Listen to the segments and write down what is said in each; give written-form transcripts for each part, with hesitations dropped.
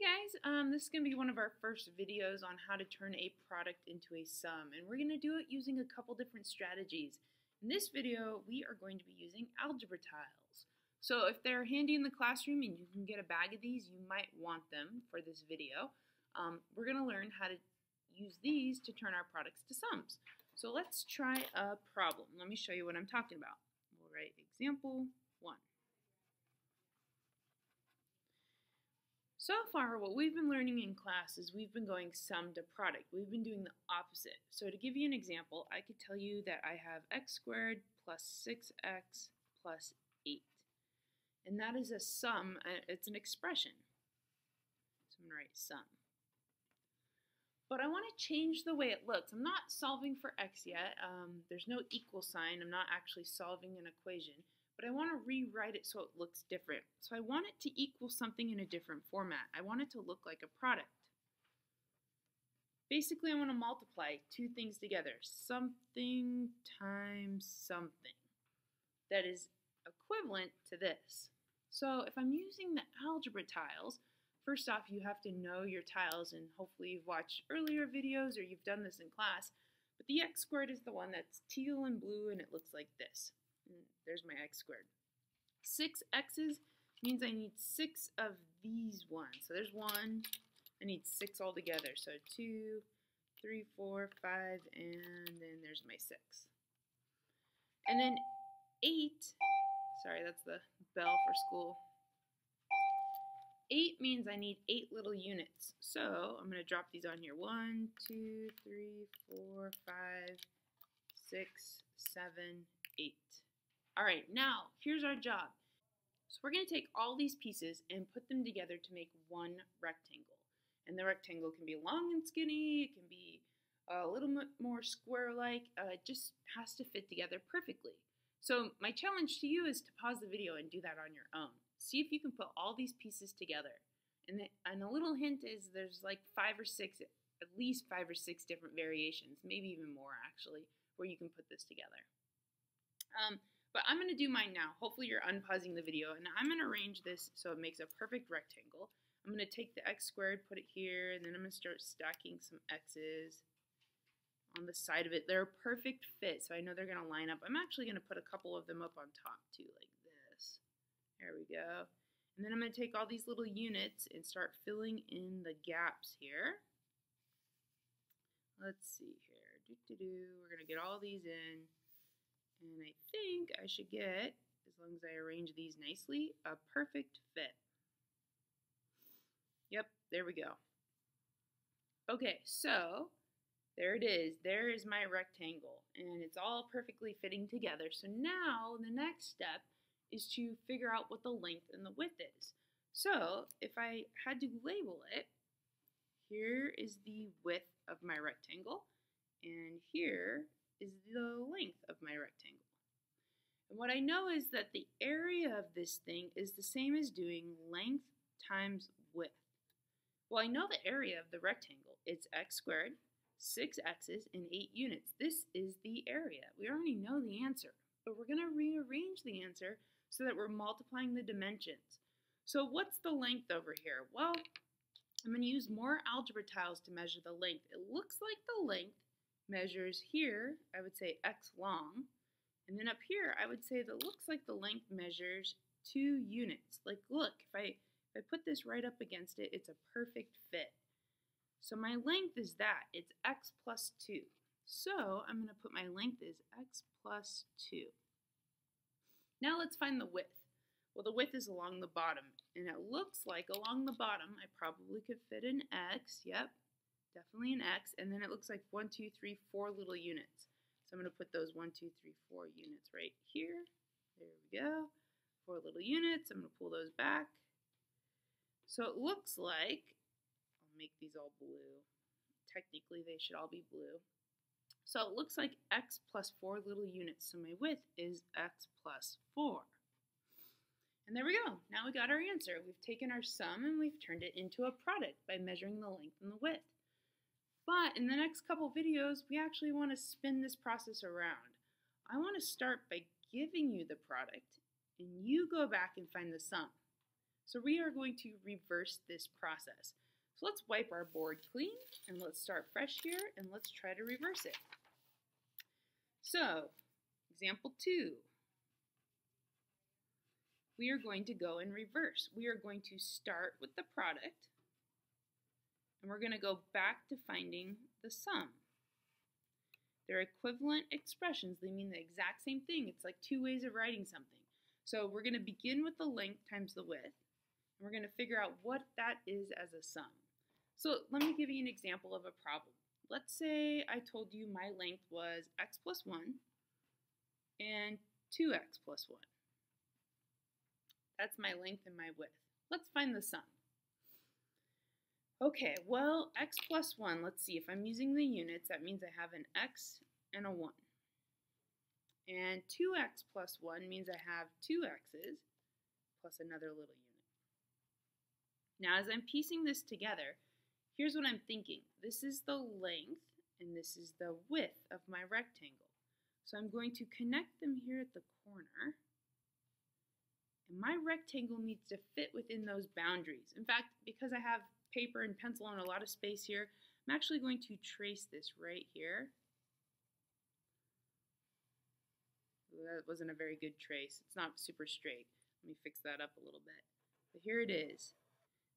Guys, this is going to be one of our first videos on how to turn a product into a sum, and we're going to do it using a couple different strategies. In this video, we are going to be using algebra tiles. So if they're handy in the classroom and you can get a bag of these, you might want them for this video. We're going to learn how to use these to turn our products to sums. So let's try a problem. Let me show you what I'm talking about. We'll write example 1. So far, what we've been learning in class is we've been going sum to product. We've been doing the opposite. So to give you an example, I could tell you that I have x squared plus 6x plus 8. And that is a sum. It's an expression. So I'm going to write sum. But I want to change the way it looks. I'm not solving for x yet. There's no equal sign. I'm not actually solving an equation. But I want to rewrite it so it looks different. So I want it to equal something in a different format. I want it to look like a product. Basically, I want to multiply two things together. Something times something. That is equivalent to this. So if I'm using the algebra tiles, first off, you have to know your tiles, and hopefully you've watched earlier videos or you've done this in class. But the x squared is the one that's teal and blue, and it looks like this. There's my x squared. 6 x's means I need 6 of these ones. So there's 1. I need 6 altogether. So 2, 3, 4, 5, and then there's my 6. And then 8, sorry, that's the bell for school. 8 means I need 8 little units. So I'm going to drop these on here. 1, 2, 3, 4, 5, 6, 7, 8. All right, now here's our job. So we're going to take all these pieces and put them together to make one rectangle. And the rectangle can be long and skinny, it can be a little bit more square-like, it just has to fit together perfectly. So my challenge to you is to pause the video and do that on your own. See if you can put all these pieces together. And a little hint is there's like 5 or 6, at least 5 or 6 different variations, maybe even more actually, where you can put this together. But I'm going to do mine now. Hopefully you're unpausing the video, and I'm going to arrange this so it makes a perfect rectangle. I'm going to take the x squared, put it here, and then I'm going to start stacking some x's on the side of it. They're a perfect fit, so I know they're going to line up. I'm actually going to put a couple of them up on top too, like this. There we go. And then I'm going to take all these little units and start filling in the gaps here. Let's see here. We're going to get all these in. And I think I should get, as long as I arrange these nicely, a perfect fit. Yep, there we go. Okay, so there it is. There is my rectangle, and it's all perfectly fitting together. So now the next step is to figure out what the length and the width is. So if I had to label it, here is the width of my rectangle, and here is the length of my rectangle. And what I know is that the area of this thing is the same as doing length times width. Well, I know the area of the rectangle. It's x squared, 6 x's, and 8 units. This is the area. We already know the answer, but we're going to rearrange the answer so that we're multiplying the dimensions. So what's the length over here? Well, I'm going to use more algebra tiles to measure the length. It looks like the length measures here, I would say x long, and then up here I would say that looks like the length measures 2 units. Like look, if I put this right up against it, it's a perfect fit. So my length is that, it's x plus 2. So I'm going to put my length as x plus 2. Now let's find the width. Well, the width is along the bottom, and it looks like along the bottom I probably could fit an x, yep. Definitely an x, and then it looks like 1, 2, 3, 4 little units. So I'm going to put those 1, 2, 3, 4 units right here. There we go. 4 little units. I'm going to pull those back. So it looks like, I'll make these all blue. Technically, they should all be blue. So it looks like x plus 4 little units. So my width is x plus 4. And there we go. Now we got our answer. We've taken our sum and we've turned it into a product by measuring the length and the width. But in the next couple videos, we actually want to spin this process around. I want to start by giving you the product, and you go back and find the sum. So we are going to reverse this process. So let's wipe our board clean and let's start fresh here and let's try to reverse it. So, example 2. We are going to go in reverse. We are going to start with the product and we're going to go back to finding the sum. They're equivalent expressions. They mean the exact same thing. It's like two ways of writing something. So we're going to begin with the length times the width. And we're going to figure out what that is as a sum. So let me give you an example of a problem. Let's say I told you my length was x plus 1 and 2x plus 1. That's my length and my width. Let's find the sum. Okay, well, x plus 1, let's see. If I'm using the units, that means I have an x and a 1. And 2x plus 1 means I have 2 x's plus another little unit. Now, as I'm piecing this together, here's what I'm thinking. This is the length and this is the width of my rectangle. So I'm going to connect them here at the corner. And my rectangle needs to fit within those boundaries. In fact, because I have paper and pencil and a lot of space here, I'm actually going to trace this right here. That wasn't a very good trace. It's not super straight. Let me fix that up a little bit. But here it is.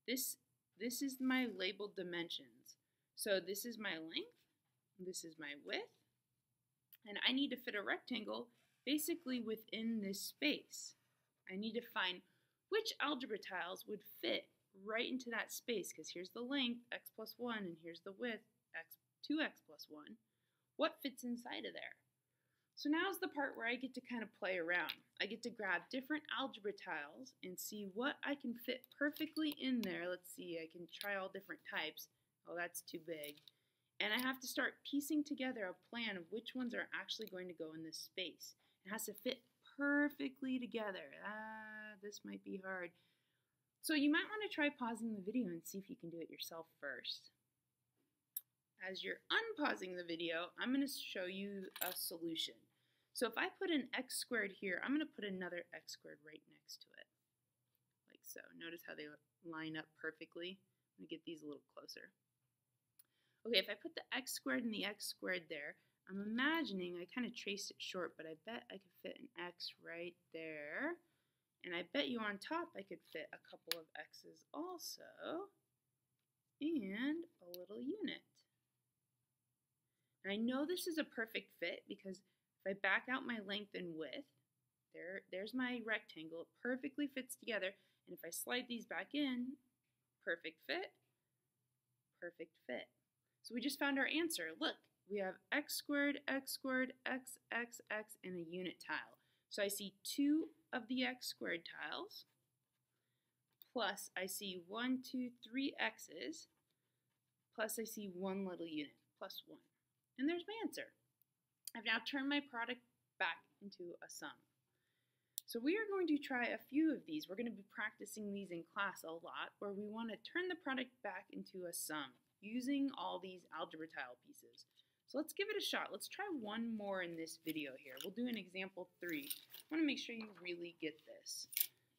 This is my labeled dimensions. So this is my length, this is my width, and I need to fit a rectangle basically within this space. I need to find which algebra tiles would fit right into that space, because here's the length, x plus 1, and here's the width, 2x plus 1. What fits inside of there? So now's the part where I get to kind of play around. I get to grab different algebra tiles and see what I can fit perfectly in there. Let's see, I can try all different types. Oh, that's too big. And I have to start piecing together a plan of which ones are actually going to go in this space. It has to fit perfectly together. This might be hard. So you might want to try pausing the video and see if you can do it yourself first. As you're unpausing the video, I'm going to show you a solution. So if I put an x squared here, I'm going to put another x squared right next to it, like so. Notice how they line up perfectly. Let me get these a little closer. Okay, if I put the x squared and the x squared there, I'm imagining, I kind of traced it short, but I bet I could fit an x right there. And I bet you on top I could fit a couple of x's also, and a little unit. And I know this is a perfect fit because if I back out my length and width, there's my rectangle. It perfectly fits together. And if I slide these back in, perfect fit, perfect fit. So we just found our answer. Look, we have x squared, x, x, x, and a unit tile. So I see 2 of the x squared tiles, plus I see 1, 2, 3 x's, plus I see 1 little unit, plus 1. And there's my answer. I've now turned my product back into a sum. So we are going to try a few of these. We're going to be practicing these in class a lot, where we want to turn the product back into a sum using all these algebra tile pieces. So let's give it a shot. Let's try one more in this video here. We'll do an example 3. I want to make sure you really get this.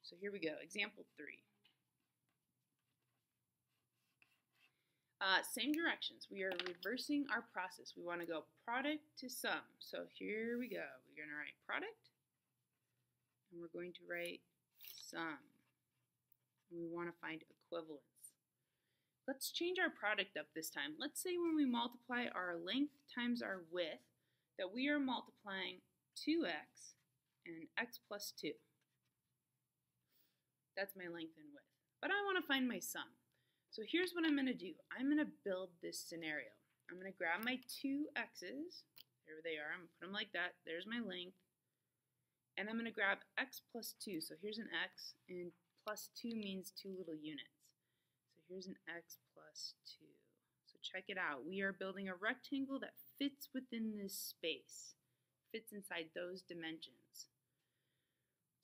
So here we go, example 3. Same directions. We are reversing our process. We want to go product to sum. So here we go. We're going to write product, and we're going to write sum. And we want to find equivalence. Let's change our product up this time. Let's say when we multiply our length times our width, that we are multiplying 2x and x plus 2. That's my length and width. But I want to find my sum. So here's what I'm going to do. I'm going to build this scenario. I'm going to grab my 2 x's. There they are. I'm going to put them like that. There's my length. And I'm going to grab x plus 2. So here's an x, and plus 2 means 2 little units. So here's an x plus 2. So check it out. We are building a rectangle that fits within this space, fits inside those dimensions.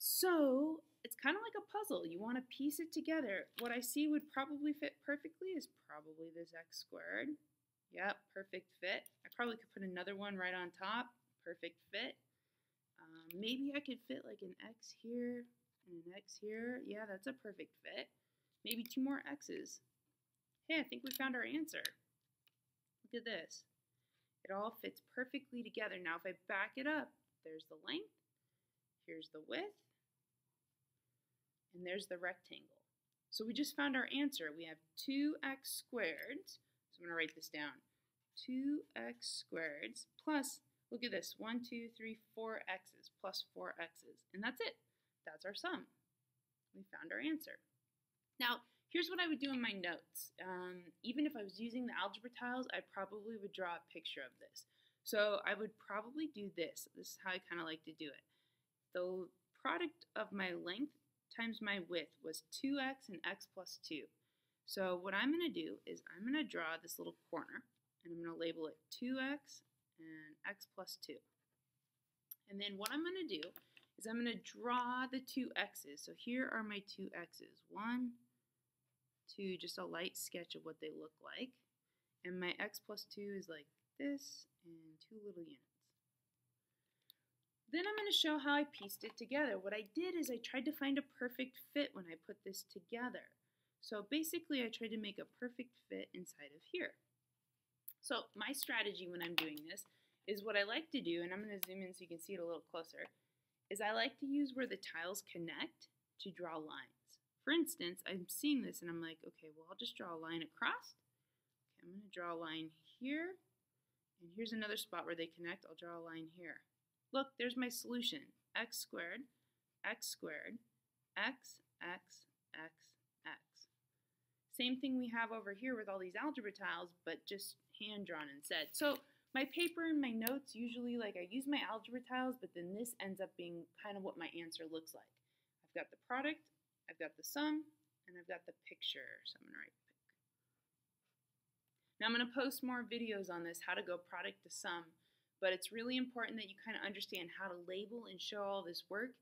So it's kind of like a puzzle. You want to piece it together. What I see would probably fit perfectly is probably this x squared. Yep, perfect fit. I probably could put another one right on top. Perfect fit. Maybe I could fit like an x here. and an X here. Yeah, that's a perfect fit. Maybe 2 more X's. Hey, I think we found our answer. Look at this. It all fits perfectly together. Now, if I back it up, there's the length, here's the width, and there's the rectangle. So we just found our answer. We have 2x squared. So I'm going to write this down. 2x squared plus, look at this, 1, 2, 3, 4 x's plus 4 x's. And that's it. That's our sum. We found our answer. Now, here's what I would do in my notes. Even if I was using the algebra tiles, I probably would draw a picture of this. So I would probably do this. This is how I kind of like to do it. The product of my length times my width was 2x and x plus 2. So what I'm going to do is I'm going to draw this little corner, and I'm going to label it 2x and x plus 2. And then what I'm going to do is I'm going to draw the 2 x's. So here are my 2 x's. 1, 2, just a light sketch of what they look like. And my x plus 2 is like this, and 2 little units. Then I'm going to show how I pieced it together. What I did is I tried to find a perfect fit when I put this together. So basically I tried to make a perfect fit inside of here. So my strategy when I'm doing this is what I like to do, and I'm going to zoom in so you can see it a little closer, is I like to use where the tiles connect to draw lines. For instance, I'm seeing this and I'm like, okay, well, I'll just draw a line across. Okay, I'm going to draw a line here, and here's another spot where they connect. I'll draw a line here. Look, there's my solution. X squared, x, x, x. Same thing we have over here with all these algebra tiles, but just hand-drawn instead. So my paper and my notes, usually like I use my algebra tiles, but then this ends up being kind of what my answer looks like. I've got the product, I've got the sum, and I've got the picture. So I'm going to write pic. Now I'm going to post more videos on this, how to go product to sum. But it's really important that you kind of understand how to label and show all this work.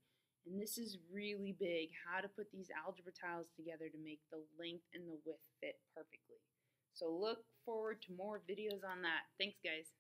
And this is really big, how to put these algebra tiles together to make the length and the width fit perfectly. So look forward to more videos on that. Thanks, guys.